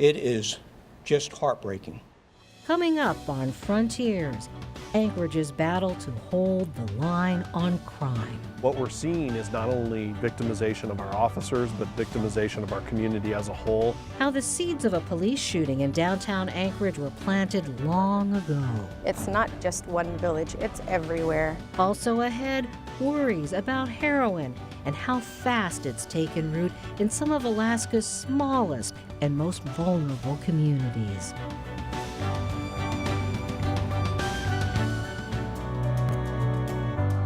It is just heartbreaking. Coming up on Frontiers, Anchorage's battle to hold the line on crime. What we're seeing is not only victimization of our officers, but victimization of our community as a whole. How the seeds of a police shooting in downtown Anchorage were planted long ago. It's not just one village, it's everywhere. Also ahead, worries about heroin and how fast it's taken root in some of Alaska's smallest and most vulnerable communities.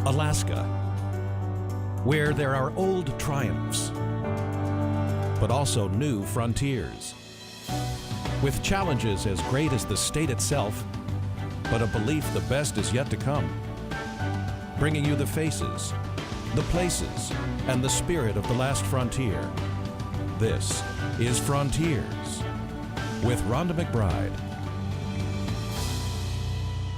Alaska, where there are old triumphs, but also new frontiers, with challenges as great as the state itself, but a belief the best is yet to come, bringing you the faces, the places, and the spirit of the last frontier. This is Frontiers with Rhonda McBride.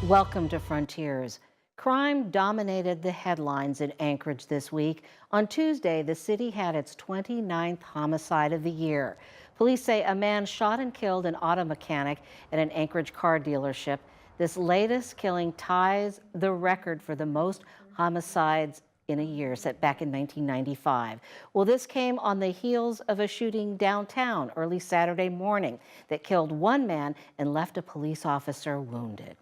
Welcome to Frontiers. Crime dominated the headlines in Anchorage this week. On Tuesday, the city had its 29th homicide of the year. Police say a man shot and killed an auto mechanic at an Anchorage car dealership. This latest killing ties the record for the most homicides in a year, set back in 1995. Well, this came on the heels of a shooting downtown early Saturday morning that killed one man and left a police officer wounded.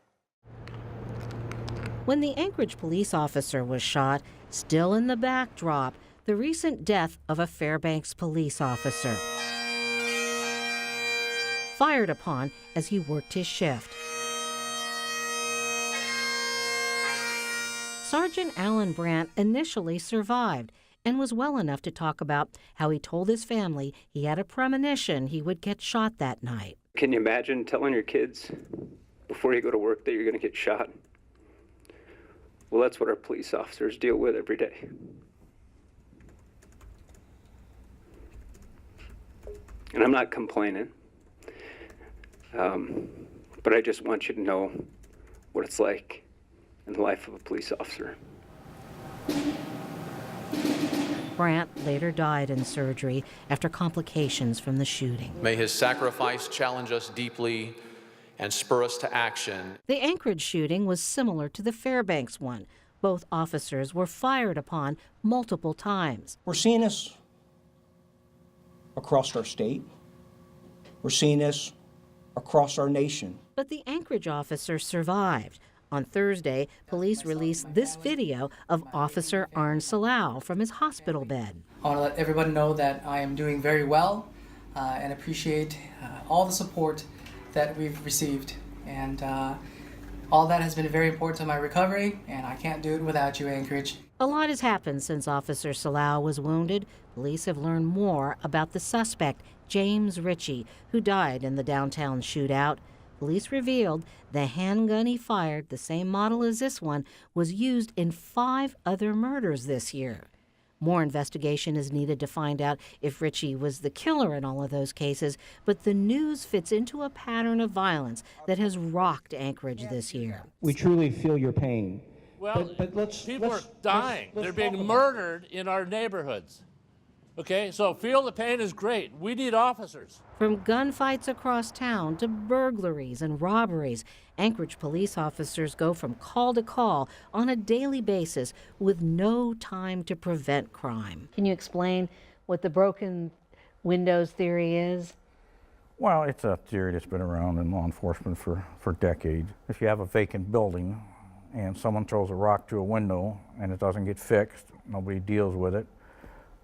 When the Anchorage police officer was shot, still in the backdrop, the recent death of a Fairbanks police officer, fired upon as he worked his shift. Sergeant Alan Brandt initially survived and was well enough to talk about how he told his family he had a premonition he would get shot that night. Can you imagine telling your kids before you go to work that you're going to get shot? Well, that's what our police officers deal with every day. And I'm not complaining, but I just want you to know what it's like in the life of a police officer. Brandt later died in surgery after complications from the shooting. May his sacrifice challenge us deeply and spur us to action. The Anchorage shooting was similar to the Fairbanks one. Both officers were fired upon multiple times. We're seeing this across our state. We're seeing this across our nation. But the Anchorage officer survived. On Thursday, police released this video of Officer Arn Salau from his hospital bed. I want to let everybody know that I am doing very well and appreciate all the support that we've received, and all that has been very important to my recovery, and I can't do it without you, Anchorage. A lot has happened since Officer Salau was wounded. Police have learned more about the suspect, James Ritchie, who died in the downtown shootout. Police revealed the handgun he fired, the same model as this one, was used in 5 other murders this year. More investigation is needed to find out if Ritchie was the killer in all of those cases, but the news fits into a pattern of violence that has rocked Anchorage this year. We truly feel your pain. Well, people are dying. They're being murdered in our neighborhoods. Okay, so feel the pain is great. We need officers. From gunfights across town to burglaries and robberies, Anchorage police officers go from call to call on a daily basis with no time to prevent crime. Can you explain what the broken windows theory is? Well, it's a theory that's been around in law enforcement for decades. If you have a vacant building and someone throws a rock through a window and it doesn't get fixed, nobody deals with it,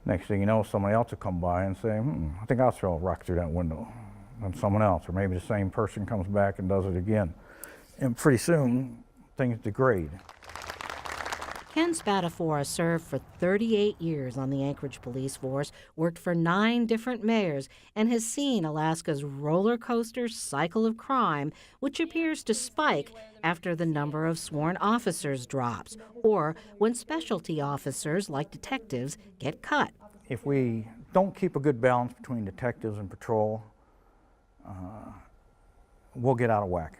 next thing you know, somebody else will come by and say, I think I'll throw a rock through that window. And someone else, or maybe the same person comes back and does it again. And pretty soon, things degrade. Ken Spadafora served for 38 years on the Anchorage police force, worked for 9 different mayors, and has seen Alaska's roller coaster cycle of crime, which appears to spike after the number of sworn officers drops, or when specialty officers like detectives get cut. If we don't keep a good balance between detectives and patrol, we'll get out of whack.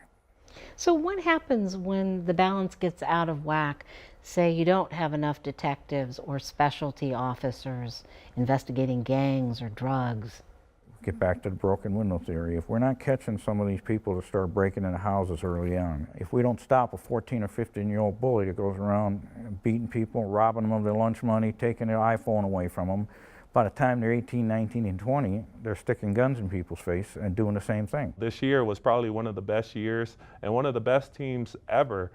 So what happens when the balance gets out of whack? Say you don't have enough detectives or specialty officers investigating gangs or drugs. Get back to the broken window theory. If we're not catching some of these people that start breaking into houses early on, if we don't stop a 14 or 15-year-old bully that goes around beating people, robbing them of their lunch money, taking their iPhone away from them, by the time they're 18, 19, and 20, they're sticking guns in people's face and doing the same thing. This year was probably one of the best years and one of the best teams ever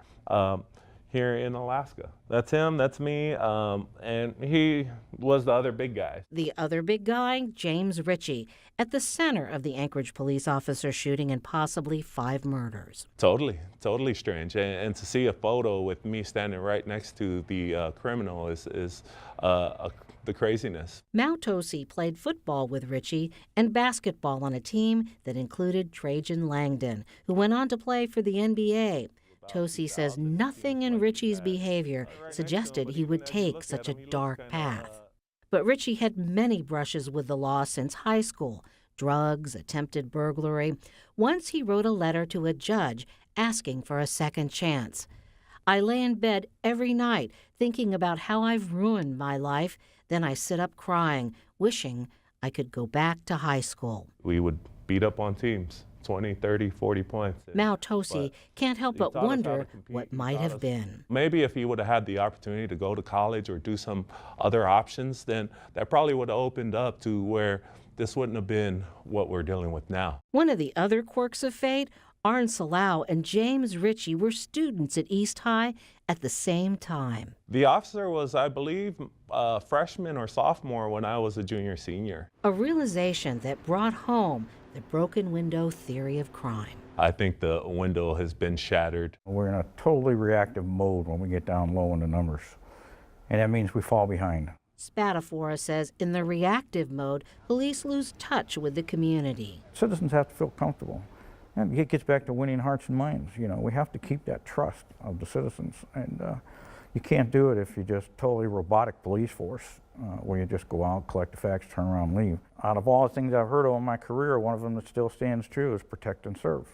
here in Alaska. That's him, that's me, and he was the other big guy. The other big guy, James Ritchie, at the center of the Anchorage police officer shooting and possibly 5 murders. Totally strange. And to see a photo with me standing right next to the criminal is the craziness. Tosi played football with Ritchie and basketball on a team that included Trajan Langdon, who went on to play for the NBA. Tosi says nothing in Ritchie's behavior suggested he would take such a dark path. But Ritchie had many brushes with the law since high school: drugs, attempted burglary. Once he wrote a letter to a judge asking for a second chance. I lay in bed every night thinking about how I've ruined my life. Then I sit up crying, wishing I could go back to high school. We would beat up on teams, 20, 30, 40 points. Tosi can't help but wonder what might have been. Maybe if he would have had the opportunity to go to college or do some other options, then that probably would have opened up to where this wouldn't have been what we're dealing with now. One of the other quirks of fate, Arn Salau and James Ritchie were students at East High at the same time. The officer was, I believe, a freshman or sophomore when I was a junior, senior. A realization that brought home the broken window theory of crime. I think the window has been shattered. We're in a totally reactive mode when we get down low in the numbers, and that means we fall behind. Spadafora says in the reactive mode, police lose touch with the community. Citizens have to feel comfortable. And it gets back to winning hearts and minds. You know, we have to keep that trust of the citizens, and you can't do it if you just totally robotic police force, where you just go out, collect the facts, turn around, and leave. Out of all the things I've heard of in my career, one of them that still stands true is protect and serve.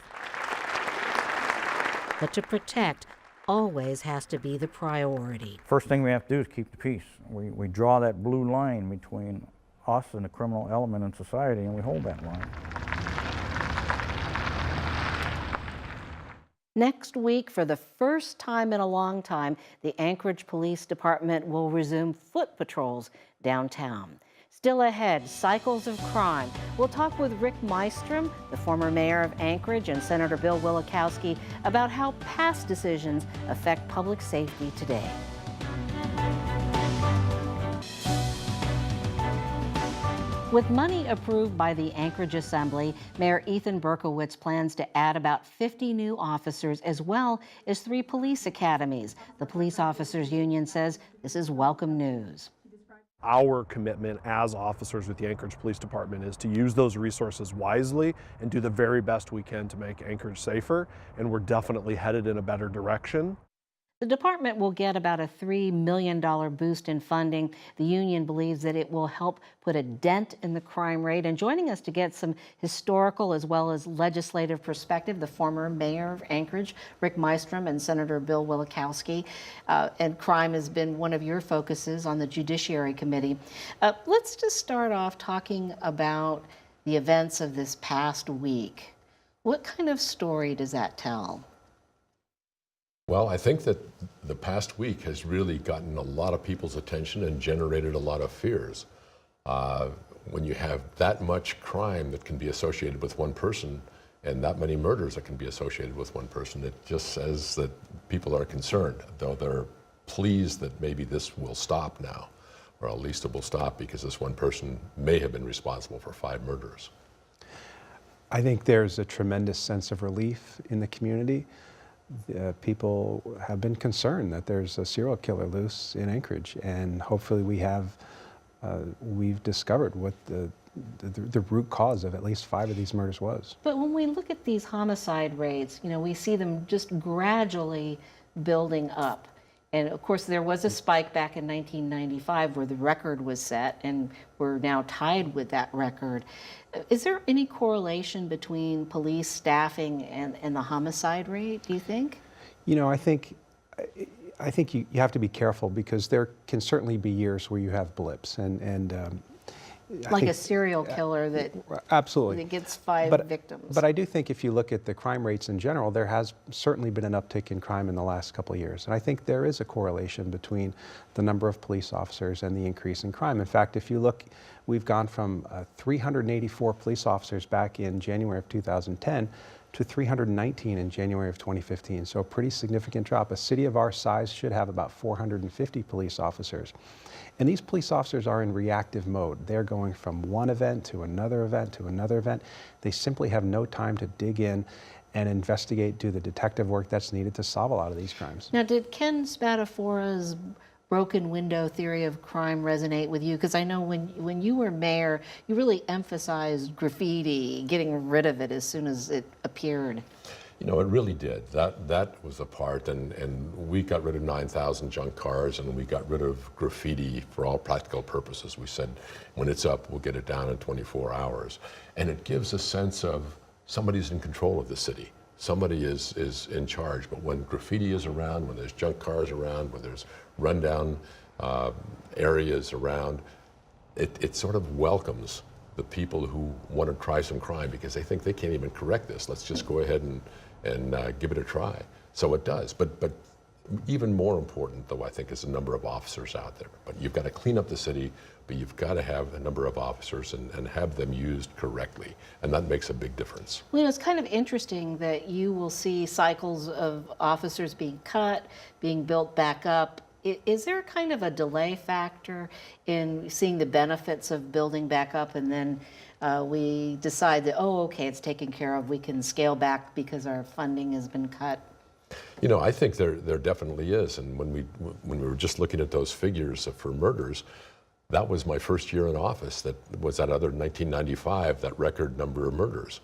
But to protect always has to be the priority. First thing we have to do is keep the peace. We draw that blue line between us and the criminal element in society, and we hold that line. Next week, for the first time in a long time, the Anchorage Police Department will resume foot patrols downtown. Still ahead, cycles of crime. We'll talk with Rick Meistrom, the former mayor of Anchorage, and Senator Bill Wielechowski about how past decisions affect public safety today. With money approved by the Anchorage Assembly, Mayor Ethan Berkowitz plans to add about 50 new officers as well as 3 police academies. The Police Officers Union says this is welcome news. Our commitment as officers with the Anchorage Police Department is to use those resources wisely and do the very best we can to make Anchorage safer, and we're definitely headed in a better direction. The department will get about a $3 million boost in funding. The union believes that it will help put a dent in the crime rate. And joining us to get some historical as well as legislative perspective, the former mayor of Anchorage, Rick Meistrom, and Senator Bill Wielechowski. And crime has been one of your focuses on the Judiciary Committee. Let's just start off talking about the events of this past week. What kind of story does that tell? Well, I think that the past week has really gotten a lot of people's attention and generated a lot of fears. When you have that much crime that can be associated with one person and that many murders that can be associated with one person, it just says that people are concerned, though they're pleased that maybe this will stop now, or at least it will stop because this one person may have been responsible for 5 murders. I think there's a tremendous sense of relief in the community. People have been concerned that there's a serial killer loose in Anchorage, and hopefully we've discovered what the root cause of at least 5 of these murders was. But when we look at these homicide rates, you know, we see them just gradually building up. And of course, there was a spike back in 1995 where the record was set, and we're now tied with that record. Is there any correlation between police staffing and the homicide rate, do you think? You know, I think you have to be careful because there can certainly be years where you have blips, and Like a serial killer that absolutely gets 5 victims. But I do think if you look at the crime rates in general, there has certainly been an uptick in crime in the last couple of years. And I think there is a correlation between the number of police officers and the increase in crime. In fact, if you look, we've gone from 384 police officers back in January of 2010 to 319 in January of 2015. So a pretty significant drop. A city of our size should have about 450 police officers. And these police officers are in reactive mode. They're going from one event to another event to another event. They simply have no time to dig in and investigate, do the detective work that's needed to solve a lot of these crimes. Now, did Ken Spatafora's broken window theory of crime resonate with you? Because I know when you were mayor, you really emphasized graffiti, getting rid of it as soon as it appeared. You know, it really did. That was a part, and we got rid of 9,000 junk cars, and we got rid of graffiti for all practical purposes. We said, when it's up, we'll get it down in 24 hours. And it gives a sense of somebody's in control of the city. Somebody is in charge. But when graffiti is around, when there's junk cars around, when there's rundown areas around, it sort of welcomes the people who want to try some crime because they think they can't even correct this. Let's just go ahead and give it a try. So it does. But even more important, though, I think, is the number of officers out there. But you've got to clean up the city, but you've got to have a number of officers and have them used correctly. And that makes a big difference. Well, it's kind of interesting that you will see cycles of officers being cut, being built back up. Is there kind of a delay factor in seeing the benefits of building back up and then we decide that, oh, okay, it's taken care of, we can scale back because our funding has been cut? You know, I think there definitely is. And when we were just looking at those figures for murders, that was my first year in office. That was that other 1995, that record number of murders.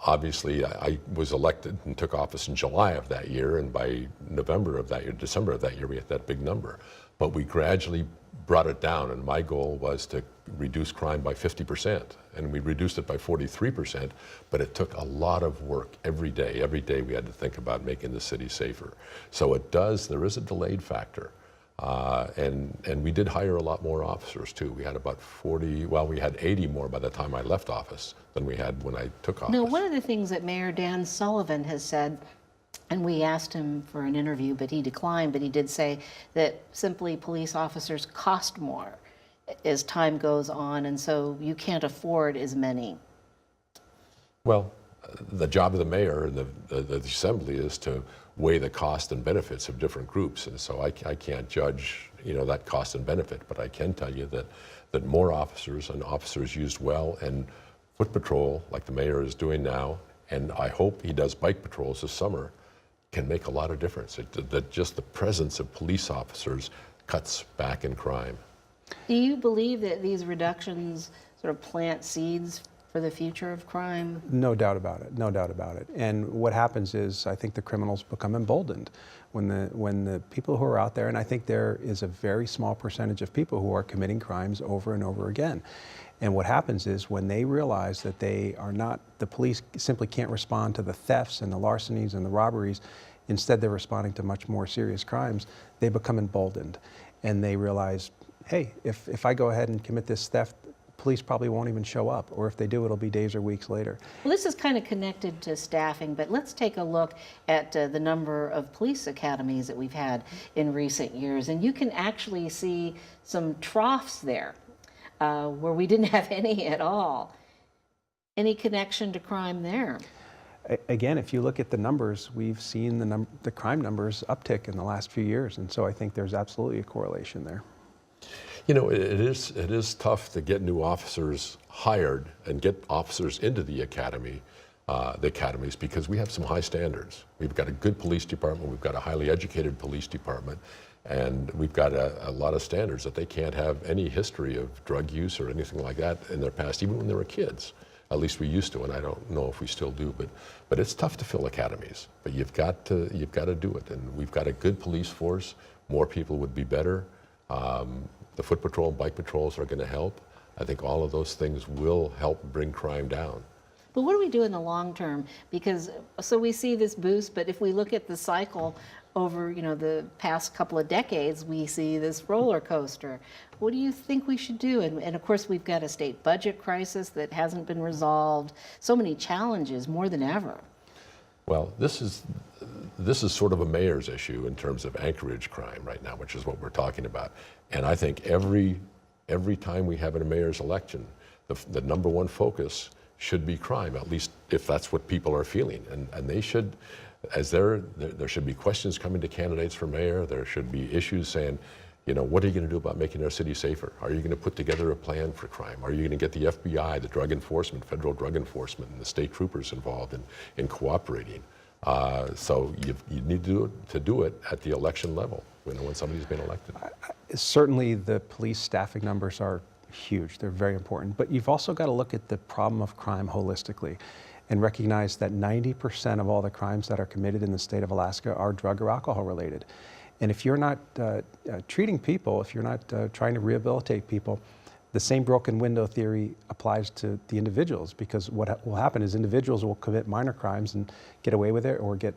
Obviously, I was elected and took office in July of that year, and by November of that year, December of that year, we had that big number. But we gradually brought it down, and my goal was to reduce crime by 50%, and we reduced it by 43%, but it took a lot of work every day. Every day we had to think about making the city safer. So there is a delayed factor. And we did hire a lot more officers too. We had about 40, well, we had 80 more by the time I left office than we had when I took office. Now, one of the things that Mayor Dan Sullivan has said, and we asked him for an interview, but he declined, but he did say that simply police officers cost more as time goes on, and so you can't afford as many. Well, the job of the mayor and the assembly is to weigh the cost and benefits of different groups, and so I can't judge, you know, that cost and benefit, but I can tell you that more officers and officers used well, and foot patrol, like the mayor is doing now, and I hope he does bike patrols this summer, can make a lot of difference. That just the presence of police officers cuts back in crime. Do you believe that these reductions sort of plant seeds for the future of crime? No doubt about it. No doubt about it. And what happens is, I think the criminals become emboldened when the people who are out there, and I think there is a very small percentage of people who are committing crimes over and over again. And what happens is when they realize that they are not, the police simply can't respond to the thefts and the larcenies and the robberies, instead they're responding to much more serious crimes, they become emboldened. And they realize, hey, if I go ahead and commit this theft, police probably won't even show up, or if they do, it'll be days or weeks later. Well, this is kind of connected to staffing, but let's take a look at the number of police academies that we've had in recent years. And you can actually see some troughs there where we didn't have any at all. Any connection to crime there? Again, if you look at the numbers, we've seen the crime numbers uptick in the last few years, and so I think there's absolutely a correlation there. You know, it is tough to get new officers hired and get officers into the academies, because we have some high standards. We've got a good police department, we've got a highly educated police department, and we've got a lot of standards that they can't have any history of drug use or anything like that in their past, even when they were kids. At least we used to, and I don't know if we still do, but it's tough to fill academies. But you've got to do it, and we've got a good police force. More people would be better. The foot patrol and bike patrols are going to help. I think all of those things will help bring crime down. But what do we do in the long term? Because, so we see this boost, but if we look at the cycle over, the past couple of decades, we see this roller coaster. What do you think we should do? And of course, we've got a state budget crisis that hasn't been resolved. So many challenges, more than ever. Well, this is sort of a mayor's issue in terms of Anchorage crime right now, which is what we're talking about. And I think every time we have a mayor's election, the number one focus should be crime, at least if that's what people are feeling. And they should, there should be questions coming to candidates for mayor. There should be issues saying, what are you going to do about making our city safer? Are you going to put together a plan for crime? Are you going to get the FBI, the drug enforcement, federal drug enforcement, and the state troopers involved in cooperating? So you need to do it at the election level when somebody's been elected. Certainly the police staffing numbers are huge. They're very important. But you've also got to look at the problem of crime holistically and recognize that 90% of all the crimes that are committed in the state of Alaska are drug or alcohol related. And if you're not treating people, if you're not trying to rehabilitate people, the same broken window theory applies to the individuals, because what will happen is individuals will commit minor crimes and get away with it or get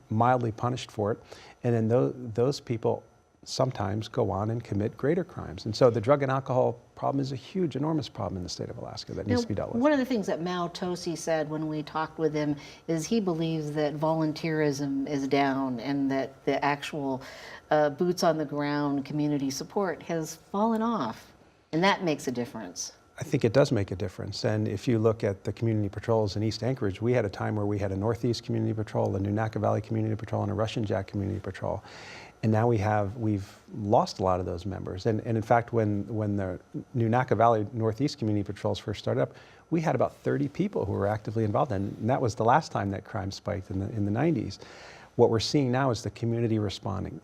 mildly punished for it. And then those people sometimes go on and commit greater crimes. And so the drug and alcohol problem is a huge, enormous problem in the state of Alaska that needs to be dealt with. One of the things that Mao Tosi said when we talked with him is he believes that volunteerism is down and that the actual boots on the ground community support has fallen off. And that makes a difference. I think it does make a difference. And if you look at the community patrols in East Anchorage, we had a time where we had a Northeast Community Patrol, a Nunaka Valley Community Patrol, and a Russian Jack Community Patrol. And now we've lost a lot of those members. And in fact, when the Nunaka Valley Northeast Community Patrols first started up, we had about 30 people who were actively involved. And that was the last time that crime spiked in the 90s. What we're seeing now is the community responding.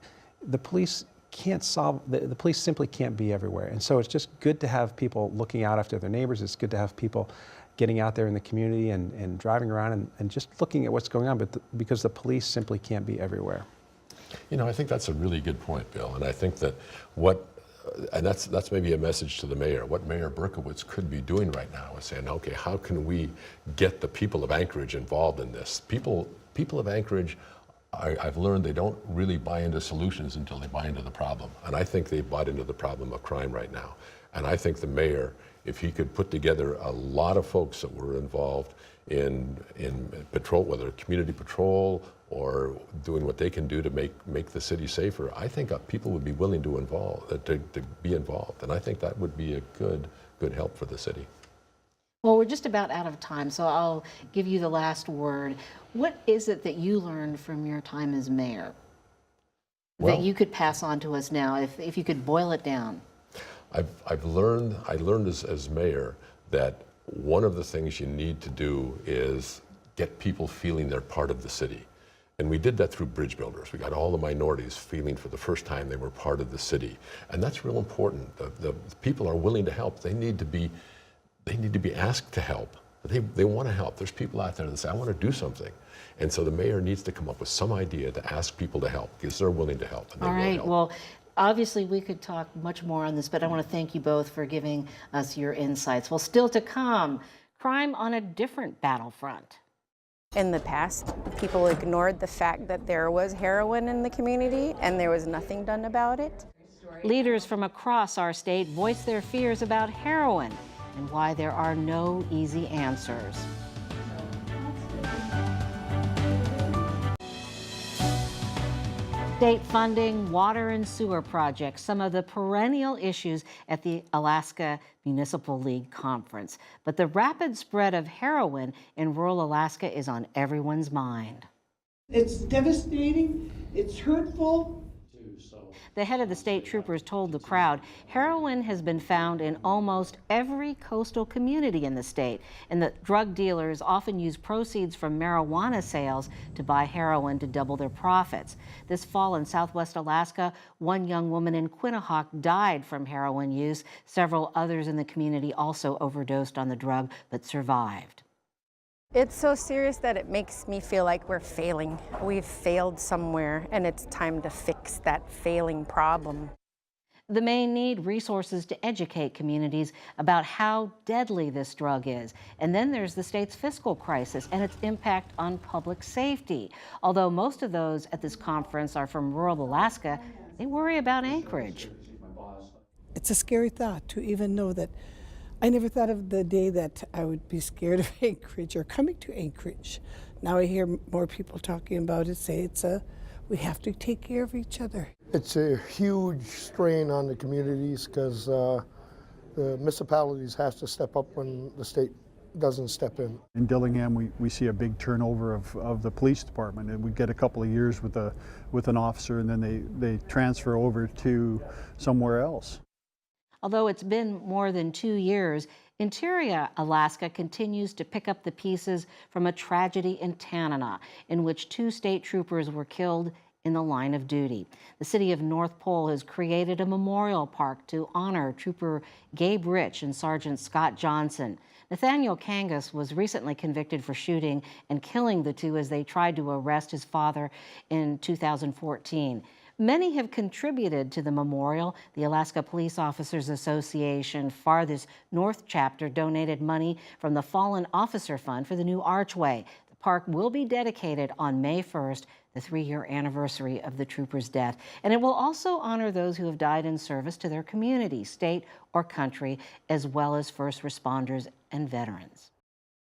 The police can't solve, the police simply can't be everywhere. And so it's just good to have people looking out after their neighbors. It's good to have people getting out there in the community and driving around and just looking at what's going on, because the police simply can't be everywhere. I think that's a really good point, Bill. And I think that that's maybe a message to the mayor. What Mayor Berkowitz could be doing right now is saying, okay, how can we get the people of Anchorage involved in this? People of Anchorage, I've learned they don't really buy into solutions until they buy into the problem. And I think they've bought into the problem of crime right now. And I think the mayor, if he could put together a lot of folks that were involved in patrol, whether community patrol or doing what they can do to make the city safer, I think people would be willing to be involved. And I think that would be a good help for the city. Well, we're just about out of time, so I'll give you the last word. What is it that you learned from your time as mayor that you could pass on to us now, if you could boil it down? I learned as mayor that one of the things you need to do is get people feeling they're part of the city. And we did that through bridge builders. We got all the minorities feeling for the first time they were part of the city. And that's real important. The people are willing to help. They need to be asked to help. They want to help. There's people out there that say, I want to do something. And so the mayor needs to come up with some idea to ask people to help, because they're willing to help. And all right, well, obviously we could talk much more on this, but I want to thank you both for giving us your insights. Well, still to come, crime on a different battlefront. In the past, people ignored the fact that there was heroin in the community and there was nothing done about it. Leaders from across our state voiced their fears about heroin and why there are no easy answers. State funding, water and sewer projects, some of the perennial issues at the Alaska Municipal League Conference. But the rapid spread of heroin in rural Alaska is on everyone's mind. It's devastating, it's hurtful. The head of the state troopers told the crowd heroin has been found in almost every coastal community in the state, and that drug dealers often use proceeds from marijuana sales to buy heroin to double their profits. This fall in Southwest Alaska, one young woman in Quinnahock died from heroin use. Several others in the community also overdosed on the drug but survived. It's so serious that it makes me feel like we're failing. We've failed somewhere, and it's time to fix that failing problem. The Maine need resources to educate communities about how deadly this drug is. And then there's the state's fiscal crisis and its impact on public safety. Although most of those at this conference are from rural Alaska, they worry about Anchorage. It's a scary thought to even know that. I never thought of the day that I would be scared of Anchorage or coming to Anchorage. Now I hear more people talking about it, say we have to take care of each other. It's a huge strain on the communities because the municipalities have to step up when the state doesn't step in. In Dillingham, we see a big turnover of the police department, and we get a couple of years with an officer, and then they transfer over to somewhere else. Although it's been more than 2 years, Interior Alaska continues to pick up the pieces from a tragedy in Tanana, in which 2 state troopers were killed in the line of duty. The city of North Pole has created a memorial park to honor Trooper Gabe Rich and Sergeant Scott Johnson. Nathaniel Kangas was recently convicted for shooting and killing the 2 as they tried to arrest his father in 2014. Many have contributed to the memorial. The Alaska Police Officers Association Farthest North chapter donated money from the Fallen Officer Fund for the new archway. The park will be dedicated on May 1st, the 3-year anniversary of the trooper's death. And it will also honor those who have died in service to their community, state, or country, as well as first responders and veterans.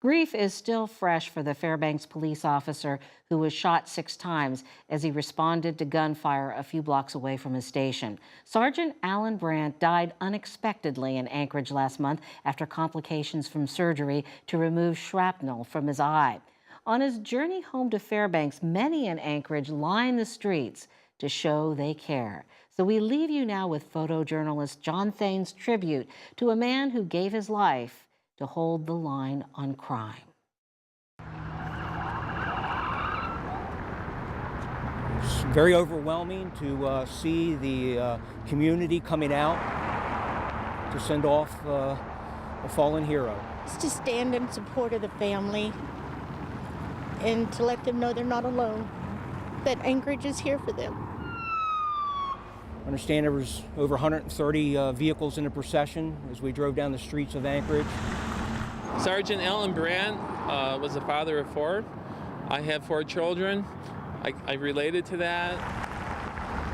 Grief is still fresh for the Fairbanks police officer who was shot 6 times as he responded to gunfire a few blocks away from his station. Sergeant Alan Brandt died unexpectedly in Anchorage last month after complications from surgery to remove shrapnel from his eye. On his journey home to Fairbanks, many in Anchorage line the streets to show they care. So we leave you now with photojournalist John Thane's tribute to a man who gave his life to hold the line on crime. It's very overwhelming to see the community coming out to send off a fallen hero. It's to stand in support of the family and to let them know they're not alone, that Anchorage is here for them. I understand there was over 130 vehicles in the procession as we drove down the streets of Anchorage. Sergeant Alan Brandt was a father of 4. I have 4 children. I related to that.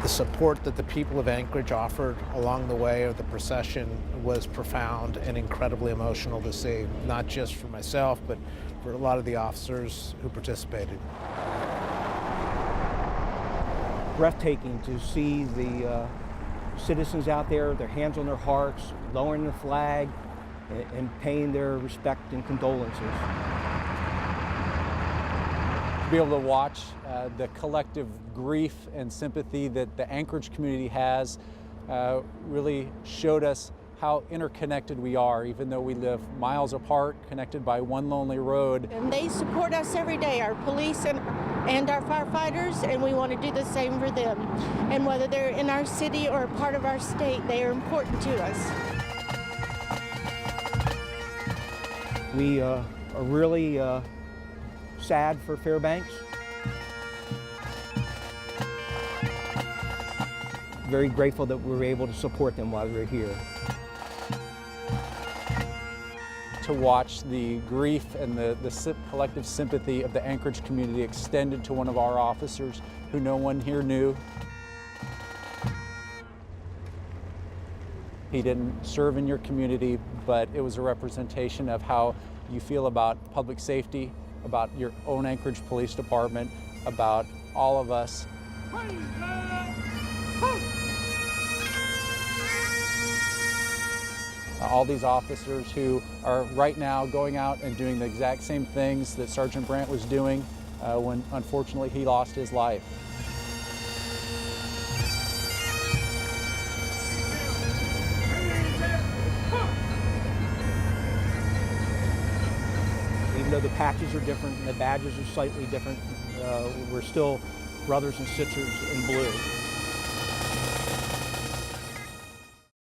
The support that the people of Anchorage offered along the way of the procession was profound and incredibly emotional to see, not just for myself, but for a lot of the officers who participated. Breathtaking to see the citizens out there, their hands on their hearts, lowering their flag, and paying their respect and condolences. To be able to watch the collective grief and sympathy that the Anchorage community has really showed us how interconnected we are, even though we live miles apart, connected by one lonely road. And they support us every day, our police and our firefighters, and we want to do the same for them. And whether they're in our city or a part of our state, they are important to us. We are really sad for Fairbanks. Very grateful that we were able to support them while we were here. To watch the grief and the collective sympathy of the Anchorage community extended to one of our officers who no one here knew. He didn't serve in your community, but it was a representation of how you feel about public safety, about your own Anchorage Police Department, about all of us. All these officers who are right now going out and doing the exact same things that Sergeant Brandt was doing when unfortunately he lost his life. Even though the patches are different and the badges are slightly different, we're still brothers and sisters in blue.